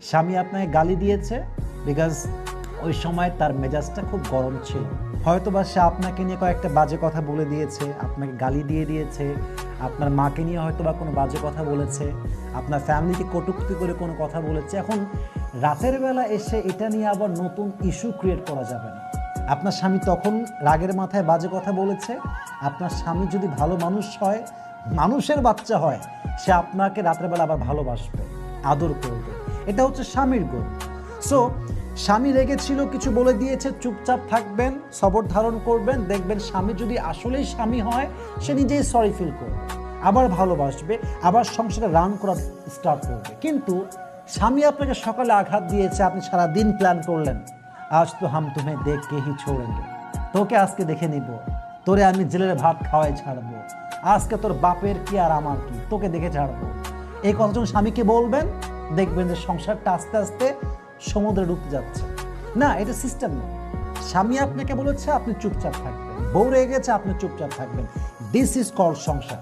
স্বামী আপনাকে গালি দিয়েছে বিকজ ওই সময় তার মেজাজটা খুব গরম ছিল। হয়তোবা সে আপনাকে নিয়ে কয়েকটা বাজে কথা বলে দিয়েছে, আপনাকে গালি দিয়ে দিয়েছে, আপনার মাকে নিয়ে হয়তোবা কোনো বাজে কথা বলেছে, আপনার ফ্যামিলিকে কটূক্তি করে কোনো কথা বলেছে। এখন রাতের বেলা এসে এটা নিয়ে আবার নতুন ইস্যু ক্রিয়েট করা যাবে না। আপনার স্বামী তখন রাগের মাথায় বাজে কথা বলেছে। আপনার স্বামী যদি ভালো মানুষ হয়, মানুষের বাচ্চা হয়, সে আপনাকে রাতের বেলা আবার ভালোবাসবে, আদর করবে। এটা হচ্ছে স্বামীর গুণ। সো স্বামী রেগেছিল, কিছু বলে দিয়েছে, চুপচাপ থাকবেন, সবর ধারণ করবেন। দেখবেন স্বামী যদি আসলেই স্বামী হয়, সে নিজেই সরি ফিল করবে, আবার ভালোবাসবে, আবার সংসারে রান করা স্টার্ট করবে। কিন্তু স্বামী আপনাকে সকালে আঘাত দিয়েছে, আপনি সারা দিন প্ল্যান করলেন, আজ তো হাম তুমে দেখ কে হি ছোড়েঙ্গে, তোকে আজকে দেখে নিব, তোরে আমি জেলের ভাত খাওয়াই ছাড়বো, আজকে তোর বাপের কি আর আমার কি, তোকে দেখে ছাড়বো। এই কথা যখন স্বামীকে বলবেন, দেখবেন যে সংসারটা আস্তে আস্তে সমুদ্রে ডুবতে যাচ্ছে। না, এটা সিস্টেম না। স্বামী আপনাকে বলেছে আপনি চুপচাপ থাকবেন, বউ রেগে গেছে আপনি চুপচাপ থাকবেন। দিস ইজ কল্ড সংসার।